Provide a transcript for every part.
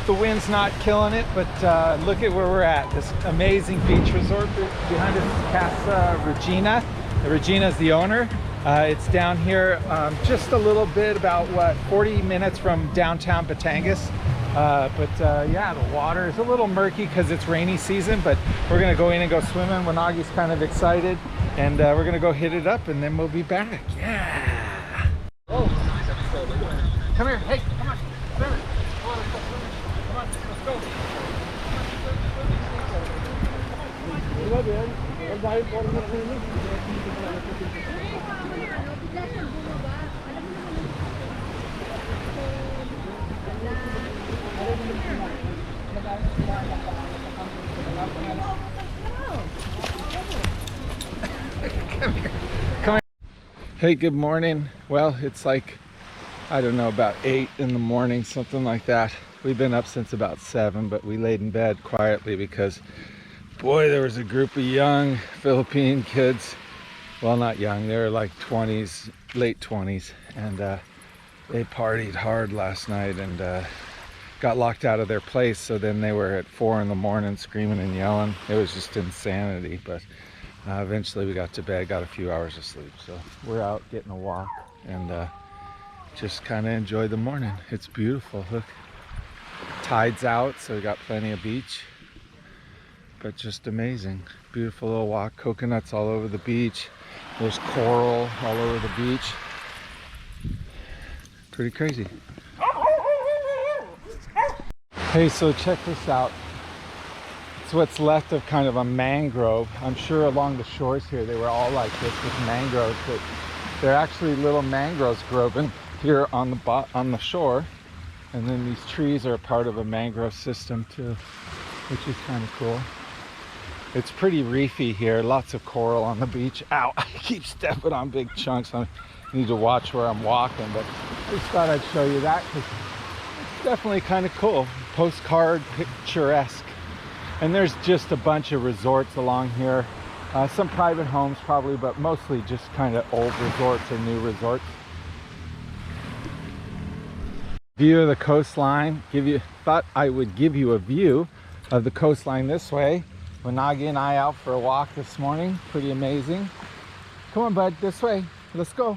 Hope the wind's not killing it, but look at where we're at. This amazing beach resort behind us is Casa Regina. Regina is the owner. It's down here just a little bit, about what, 40 minutes from downtown Batangas. Yeah, the water is a little murky because it's rainy season, but we're gonna go in and go swimming. Wanagi's kind of excited, and we're gonna go hit it up, and then we'll be back. Yeah. Oh, come here. Hey, come on. Swim it. Come on, let's go. Come here. Come here. Hey, good morning. Well, it's like, I don't know, about 8 in the morning, something like that. We've been up since about 7, but we laid in bed quietly because, boy, there was a group of young Philippine kids. Well, not young, they were like 20s, late 20s, and they partied hard last night and got locked out of their place. So then they were at 4 in the morning screaming and yelling. It was just insanity, but eventually we got to bed, got a few hours of sleep. So we're out getting a walk and just kind of enjoy the morning. It's beautiful. Look, tide's out, so we got plenty of beach, but just amazing. Beautiful little walk. Coconuts all over the beach. There's coral all over the beach. Pretty crazy. Hey, so check this out. It's what's left of kind of a mangrove. I'm sure along the shores here they were all like this with mangroves, but they're actually little mangroves growing here on the shore, and then these trees are a part of a mangrove system too, which is kind of cool. It's pretty reefy here, lots of coral on the beach. Ow, I keep stepping on big chunks. I need to watch where I'm walking, but I just thought I'd show you that because it's definitely kind of cool, postcard picturesque. And there's just a bunch of resorts along here, some private homes probably, but mostly just kind of old resorts or new resorts. View of the coastline. Thought I would give you a view of the coastline this way. Wanagi and I out for a walk this morning. Pretty amazing. Come on, bud, this way. Let's go.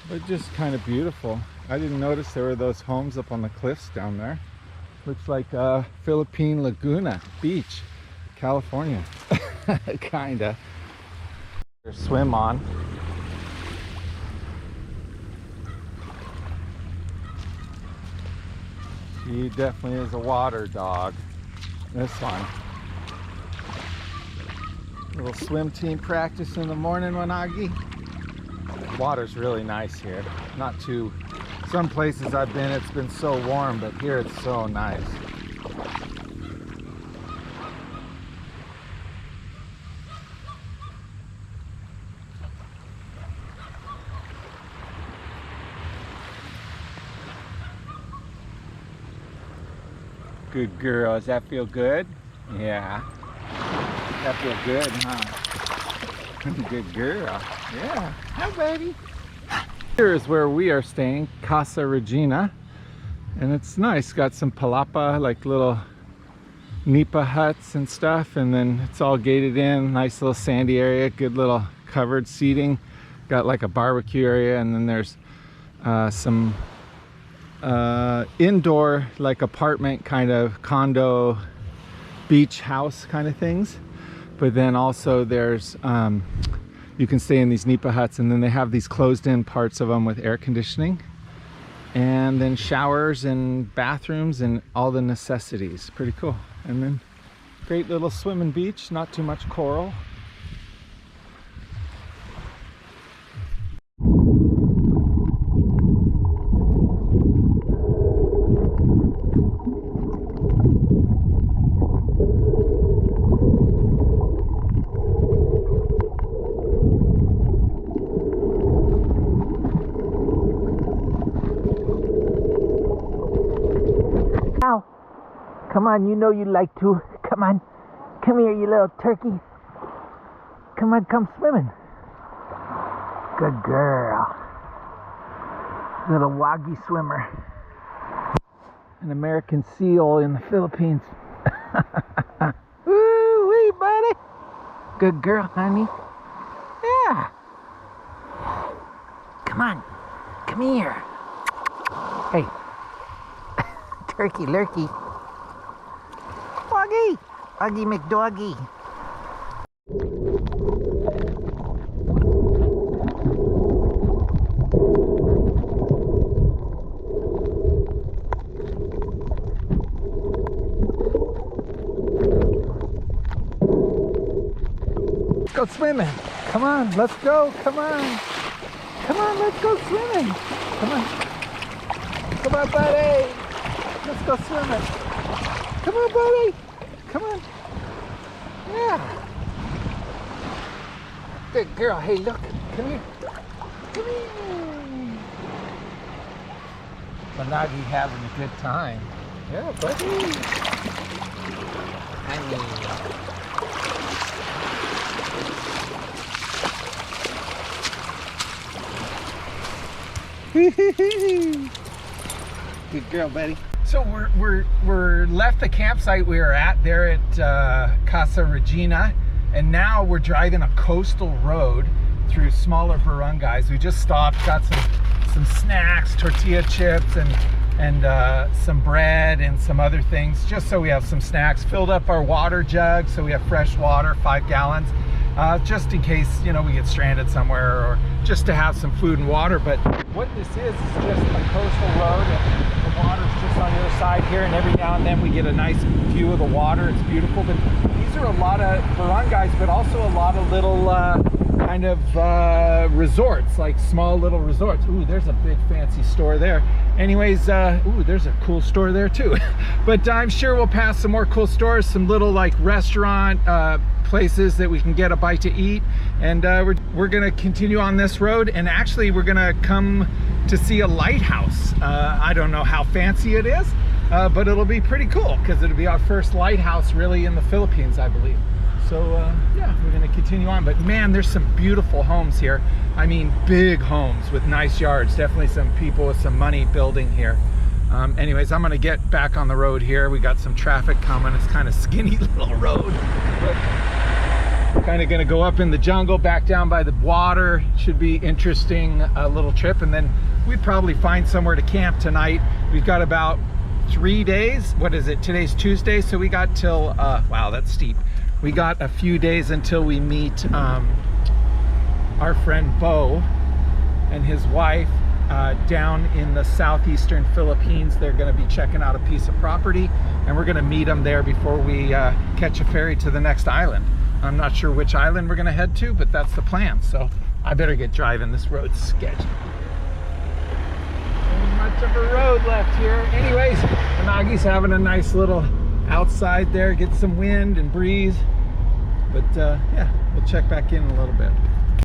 But just kind of beautiful. I didn't notice there were those homes up on the cliffs down there. Looks like Philippine Laguna Beach, California. Kinda. Swim on. He definitely is a water dog. This one. Little swim team practice in the morning, Wanagi. Water's really nice here. Not too, some places I've been, it's been so warm, but here it's so nice. Good girl. Does that feel good? Yeah. That feel good, huh? Good girl. Yeah. Hi, baby. Here is where we are staying, Casa Regina. And it's nice. Got some palapa, like little nipa huts and stuff. And then it's all gated in. Nice little sandy area. Good little covered seating. Got like a barbecue area. And then there's some indoor, like apartment kind of condo beach house kind of things, but then also there's you can stay in these nipa huts, and then they have these closed in parts of them with air conditioning, and then showers and bathrooms and all the necessities. Pretty cool. And then great little swimming beach, not too much coral. Come on, you know you like to. Come on. Come here, you little turkey. Come on, come swimming. Good girl. girl. Little waggy swimmer. Good girl. Good girl. Yeah. Hi, baby. Here is where we are staying, Casa Regina. And it's nice. Got some palapa, like little nipa huts and stuff. And then it's all gated in. Nice little sandy area. Good little covered seating. Got like a barbecue area. And then there's some you can stay in these nipa huts, and then they have these closed in parts of them with air conditioning, and then showers and bathrooms and all the necessities. Pretty cool. And then great little swimming beach, not too much coral. An American seal in the Philippines. Woo-wee, buddy. Good girl, honey. Yeah. Come on. Come here. Hey. Turkey lurkey. Doggy. Doggy McDoggy. Let's go swimming. Come on, let's go. Come on. Come on, let's go swimming. Come on. Come on, buddy. Let's go swimming. Come on, buddy. Come on. Yeah. Good girl. Hey, look. Come here. Come here. Managi having a good time. Yeah, buddy. Honey. Good girl, buddy. So we're left the campsite we were at there at Casa Regina, and now we're driving a coastal road through smaller barangays. We just stopped, got some snacks, tortilla chips, and some bread and some other things, just so we have some snacks. Filled up our water jug so we have fresh water, 5 gallons. Just in case, you know, we get stranded somewhere, or just to have some food and water. But what this is just a coastal road, and the water's just on the other side here, and every now and then we get a nice view of the water. It's beautiful. But these are a lot of barangays, but also a lot of little kind of resorts, like small little resorts. Ooh, there's a big fancy store there. Anyways, ooh, there's a cool store there too. But I'm sure we'll pass some more cool stores, some little like restaurant places that we can get a bite to eat, and we're gonna continue on this road, and actually we're gonna come to see a lighthouse. I don't know how fancy it is, but it'll be pretty cool because it'll be our first lighthouse really in the Philippines, I believe. So yeah, we're gonna continue on. But man, there's some beautiful homes here. I mean, big homes with nice yards. Definitely some people with some money building here. Anyways, I'm gonna get back on the road here. We got some traffic coming. It's kind of skinny little road, but kind of gonna go up in the jungle, back down by the water. Should be interesting little trip, and then we'd probably find somewhere to camp tonight. We've got about 3 days. What is it? Today's Tuesday, so we got till wow, that's steep. We got a few days until we meet our friend Bo and his wife down in the southeastern Philippines. They're going to be checking out a piece of property, and we're going to meet them there before we catch a ferry to the next island. I'm not sure which island we're going to head to, but that's the plan. So I better get driving. This road's sketchy. Not much of a road left here. Anyways, Managi's having a nice little outside there, get some wind and breeze. But yeah, we'll check back in a little bit.